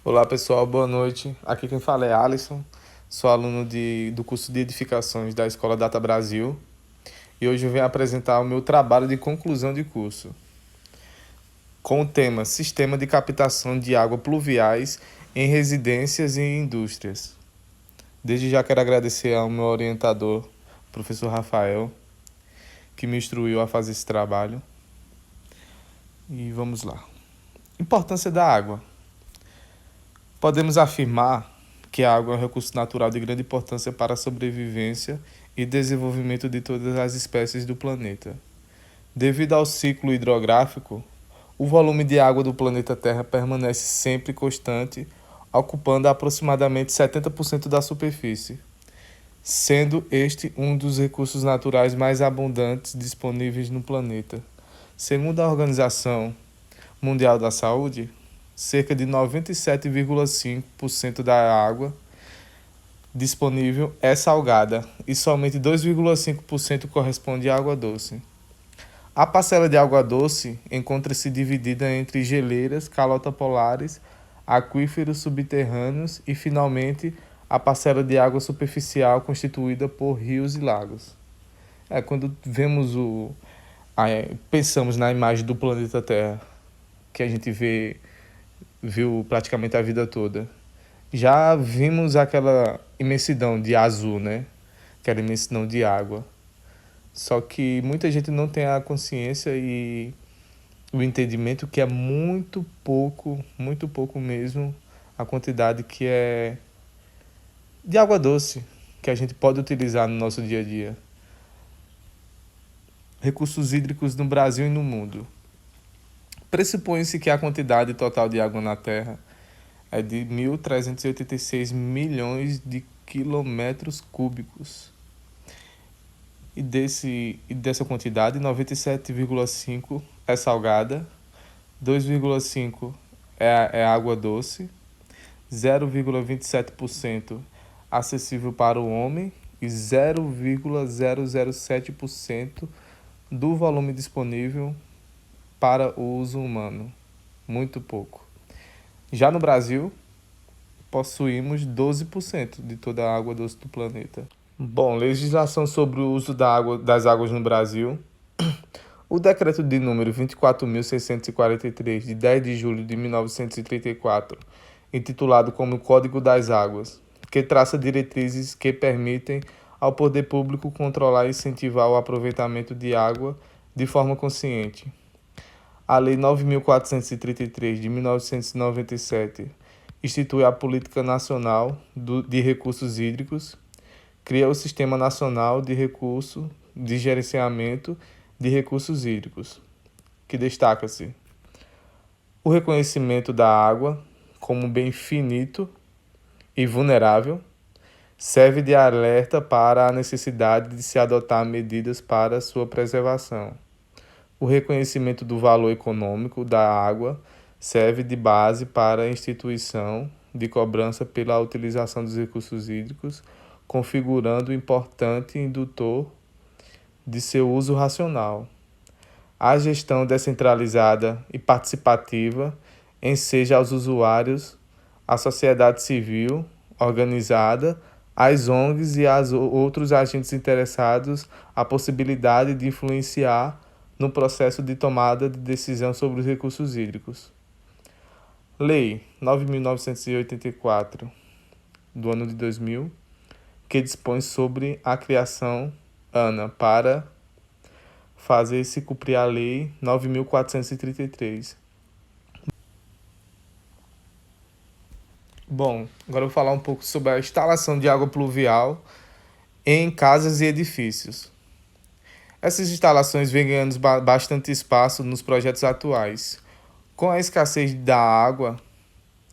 Olá pessoal, boa noite. Aqui quem fala é Alisson, sou aluno do curso de edificações da Escola Data Brasil e hoje eu venho apresentar o meu trabalho de conclusão de curso com o tema Sistema de Captação de Água Pluviais em Residências e Indústrias. Desde já quero agradecer ao meu orientador, professor Rafael, que me instruiu a fazer esse trabalho. E vamos lá. Importância da água. Podemos afirmar que a água é um recurso natural de grande importância para a sobrevivência e desenvolvimento de todas as espécies do planeta. Devido ao ciclo hidrográfico, o volume de água do planeta Terra permanece sempre constante, ocupando aproximadamente 70% da superfície, sendo este um dos recursos naturais mais abundantes disponíveis no planeta. Segundo a Organização Mundial da Saúde, cerca de 97,5% da água disponível é salgada e somente 2,5% corresponde à água doce. A parcela de água doce encontra-se dividida entre geleiras, calotas polares, aquíferos subterrâneos e, finalmente, a parcela de água superficial constituída por rios e lagos. Quando pensamos na imagem do planeta Terra, que a gente viu praticamente a vida toda. Já vimos aquela imensidão de azul, né? Aquela imensidão de água. Só que muita gente não tem a consciência e o entendimento que é muito pouco mesmo, a quantidade que é de água doce que a gente pode utilizar no nosso dia a dia. Recursos hídricos no Brasil e no mundo. Pressupõe-se que a quantidade total de água na Terra é de 1.386 milhões de quilômetros cúbicos. E dessa quantidade, 97,5% é salgada, 2,5% é água doce, 0,27% acessível para o homem e 0,007% do volume disponível para o uso humano. Muito pouco. Já no Brasil, possuímos 12% de toda a água doce do planeta. Bom, legislação sobre o uso das águas no Brasil. O decreto de número 24.643, de 10 de julho de 1934, intitulado como Código das Águas, que traça diretrizes que permitem ao poder público controlar e incentivar o aproveitamento de água de forma consciente. A Lei 9.433, de 1997, institui a Política Nacional de Recursos Hídricos, cria o Sistema Nacional de Gerenciamento de Recursos Hídricos, que destaca-se o reconhecimento da água como um bem finito e vulnerável, serve de alerta para a necessidade de se adotar medidas para sua preservação. O reconhecimento do valor econômico da água serve de base para a instituição de cobrança pela utilização dos recursos hídricos, configurando um importante indutor de seu uso racional. A gestão descentralizada e participativa enseja aos usuários, à sociedade civil organizada, às ONGs e aos outros agentes interessados a possibilidade de influenciar no processo de tomada de decisão sobre os recursos hídricos. Lei 9.984, do ano de 2000, que dispõe sobre a criação ANA para fazer-se cumprir a Lei 9.433. Bom, agora eu vou falar um pouco sobre a instalação de água pluvial em casas e edifícios. Essas instalações vêm ganhando bastante espaço nos projetos atuais. Com a escassez da água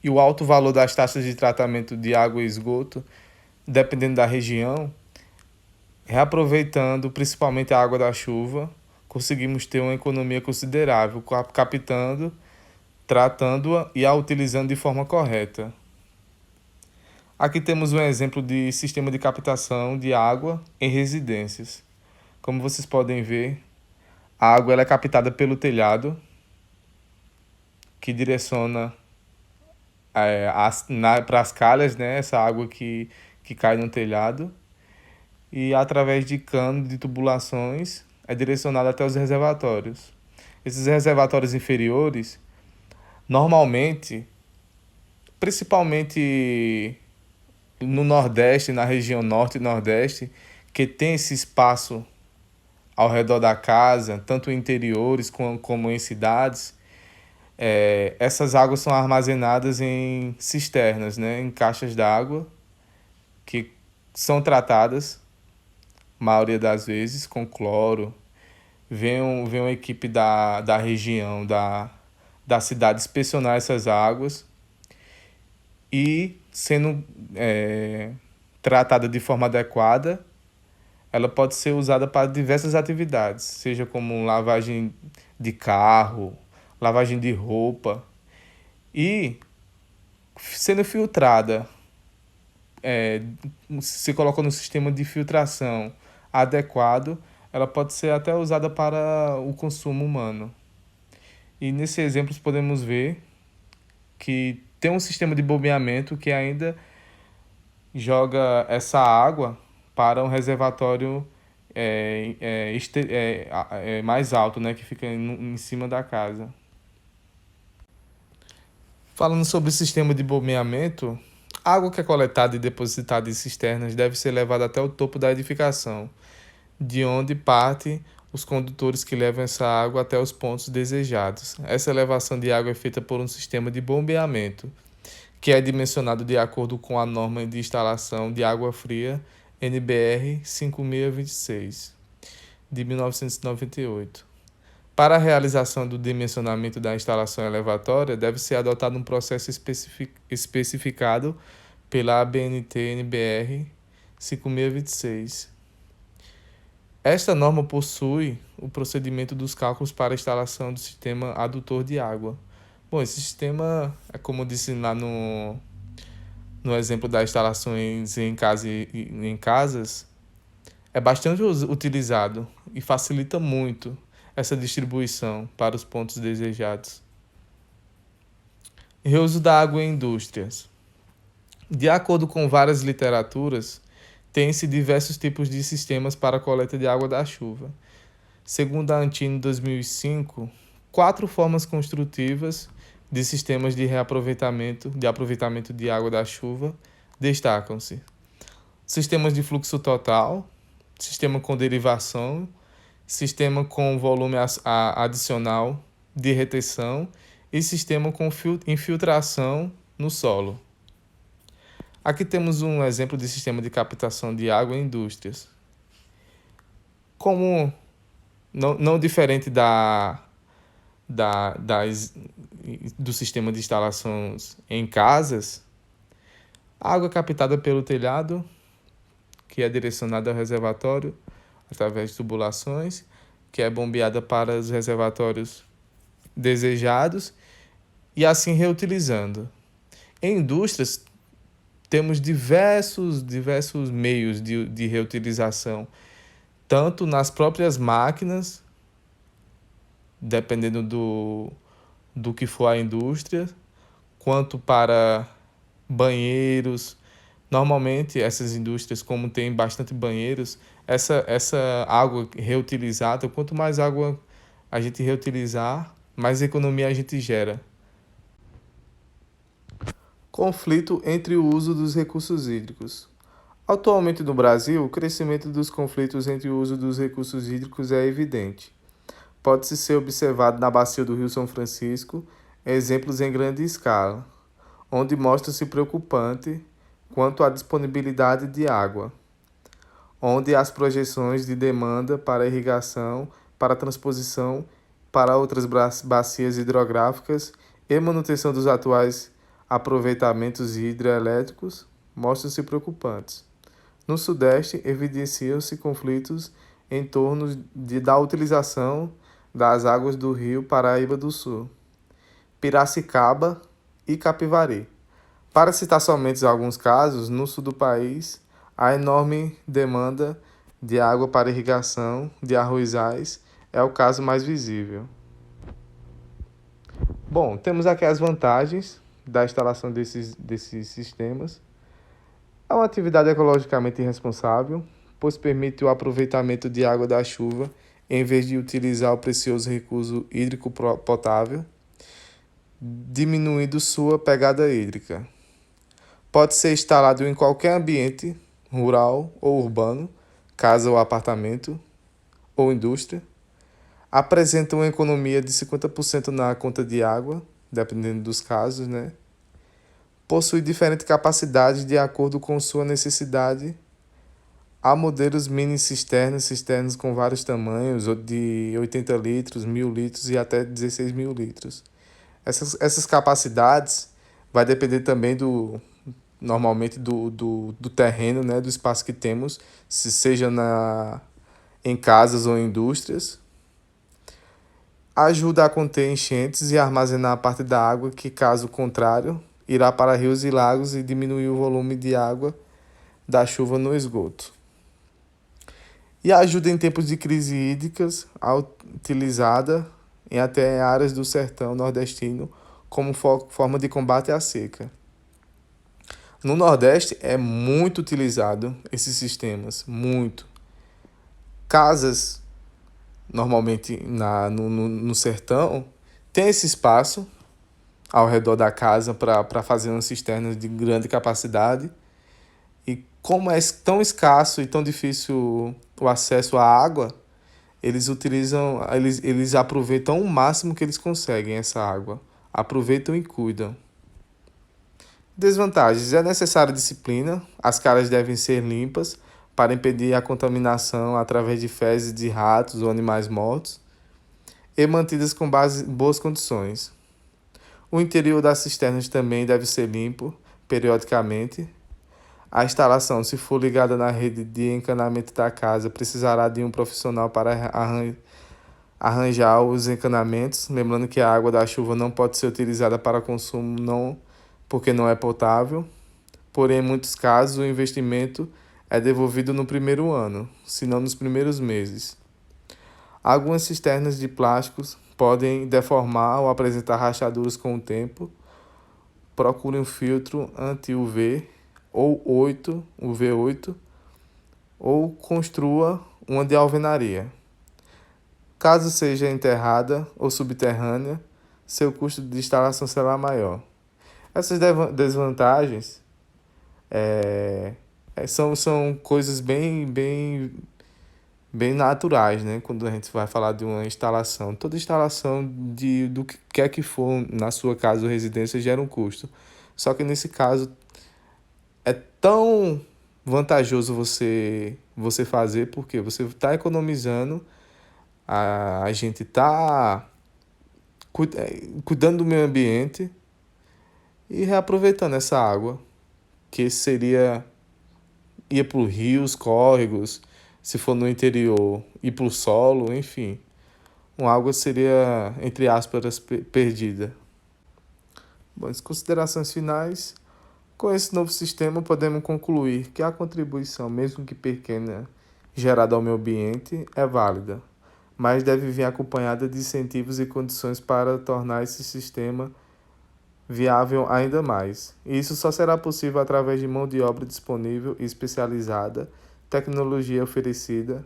e o alto valor das taxas de tratamento de água e esgoto, dependendo da região, reaproveitando principalmente a água da chuva, conseguimos ter uma economia considerável, captando, tratando-a e a utilizando de forma correta. Aqui temos um exemplo de sistema de captação de água em residências. Como vocês podem ver, a água ela é captada pelo telhado, que direciona para as calhas, né? Essa água que cai no telhado. E através de canos de tubulações é direcionada até os reservatórios. Esses reservatórios inferiores, normalmente, principalmente no Nordeste, na região Norte e Nordeste, que tem esse espaço ao redor da casa, tanto em interiores como em cidades, essas águas são armazenadas em cisternas, né, em caixas d'água, que são tratadas, maioria das vezes, com cloro. Vem uma equipe da região, da cidade, inspecionar essas águas e, sendo tratada de forma adequada, ela pode ser usada para diversas atividades, seja como lavagem de carro, lavagem de roupa. E, sendo filtrada, é, se coloca no sistema de filtração adequado, ela pode ser até usada para o consumo humano. E nesse exemplo podemos ver que tem um sistema de bombeamento que ainda joga essa água para um reservatório mais alto, né, que fica em cima da casa. Falando sobre o sistema de bombeamento, a água que é coletada e depositada em cisternas deve ser levada até o topo da edificação, de onde partem os condutores que levam essa água até os pontos desejados. Essa elevação de água é feita por um sistema de bombeamento, que é dimensionado de acordo com a norma de instalação de água fria NBR 5626, de 1998. Para a realização do dimensionamento da instalação elevatória, deve ser adotado um processo especificado pela ABNT NBR 5626. Esta norma possui o procedimento dos cálculos para a instalação do sistema adutor de água. Bom, esse sistema, é como eu disse lá no exemplo das instalações em casas, é bastante utilizado e facilita muito essa distribuição para os pontos desejados. Reuso da água em indústrias. De acordo com várias literaturas, tem-se diversos tipos de sistemas para a coleta de água da chuva. Segundo a Antino 2005, 4 formas construtivas de sistemas de aproveitamento de água da chuva destacam-se: sistemas de fluxo total, sistema com derivação, sistema com volume adicional de retenção e sistema com infiltração no solo. Aqui temos um exemplo de sistema de captação de água em indústrias. Como não diferente do sistema de instalações em casas, a água é captada pelo telhado, que é direcionada ao reservatório através de tubulações, que é bombeada para os reservatórios desejados e assim reutilizando. Em indústrias, temos diversos meios de reutilização, tanto nas próprias máquinas, dependendo do que for a indústria, quanto para banheiros. Normalmente, essas indústrias, como tem bastante banheiros, essa água reutilizada, quanto mais água a gente reutilizar, mais economia a gente gera. Conflito entre o uso dos recursos hídricos. Atualmente no Brasil, o crescimento dos conflitos entre o uso dos recursos hídricos é evidente. Pode-se ser observado na bacia do Rio São Francisco exemplos em grande escala, onde mostra-se preocupante quanto à disponibilidade de água, onde as projeções de demanda para irrigação, para transposição para outras bacias hidrográficas e manutenção dos atuais aproveitamentos hidrelétricos mostram-se preocupantes. No Sudeste, evidenciam-se conflitos em torno da utilização das águas do Rio Paraíba do Sul, Piracicaba e Capivari. Para citar somente alguns casos, no sul do país, a enorme demanda de água para irrigação de arrozais é o caso mais visível. Bom, temos aqui as vantagens da instalação desses sistemas. É uma atividade ecologicamente responsável, pois permite o aproveitamento de água da chuva em vez de utilizar o precioso recurso hídrico potável, diminuindo sua pegada hídrica. Pode ser instalado em qualquer ambiente, rural ou urbano, casa ou apartamento, ou indústria. Apresenta uma economia de 50% na conta de água, dependendo dos casos, né? Possui diferentes capacidades de acordo com sua necessidade. Há modelos mini cisternas com vários tamanhos, de 80 litros, 1.000 litros e até 16.000 litros. Essas capacidades vai depender também normalmente do terreno, né, do espaço que temos, se seja em casas ou indústrias. Ajuda a conter enchentes e armazenar a parte da água que, caso contrário, irá para rios e lagos e diminuir o volume de água da chuva no esgoto. E ajuda em tempos de crise hídricas, utilizada em até áreas do sertão nordestino como forma de combate à seca. No Nordeste é muito utilizado esses sistemas, muito. Casas, normalmente no sertão, tem esse espaço ao redor da casa para fazer umas cisternas de grande capacidade. E como é tão escasso e tão difícil o acesso à água, eles aproveitam o máximo que eles conseguem essa água. Aproveitam e cuidam. Desvantagens: é necessária disciplina, as calhas devem ser limpas para impedir a contaminação através de fezes de ratos ou animais mortos e mantidas com boas condições. O interior das cisternas também deve ser limpo periodicamente. A instalação, se for ligada na rede de encanamento da casa, precisará de um profissional para arranjar os encanamentos. Lembrando que a água da chuva não pode ser utilizada para consumo, porque não é potável. Porém, em muitos casos, o investimento é devolvido no primeiro ano, se não nos primeiros meses. Algumas cisternas de plásticos podem deformar ou apresentar rachaduras com o tempo. Procure um filtro anti-UV ou UV8, ou construa uma de alvenaria. Caso seja enterrada ou subterrânea, seu custo de instalação será maior. Essas desvantagens são coisas bem naturais, né? Quando a gente vai falar de uma instalação. Toda instalação do que quer que for na sua casa ou residência gera um custo. Só que nesse caso é tão vantajoso você fazer, porque você está economizando, a gente está cuidando do meio ambiente e reaproveitando essa água, que ia para os rios, córregos, se for no interior, ir para o solo, enfim. Uma água seria, entre aspas, perdida. Bom, as considerações finais. Com esse novo sistema, podemos concluir que a contribuição, mesmo que pequena, gerada ao meio ambiente, é válida, mas deve vir acompanhada de incentivos e condições para tornar esse sistema viável ainda mais. E isso só será possível através de mão de obra disponível e especializada, tecnologia oferecida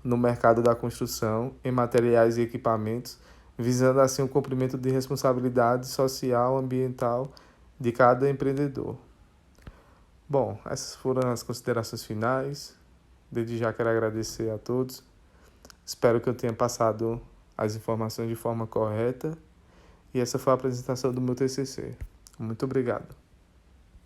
no mercado da construção, em materiais e equipamentos, visando assim o cumprimento de responsabilidade social e ambiental de cada empreendedor. Bom, essas foram as considerações finais. Desde já quero agradecer a todos. Espero que eu tenha passado as informações de forma correta. E essa foi a apresentação do meu TCC. Muito obrigado.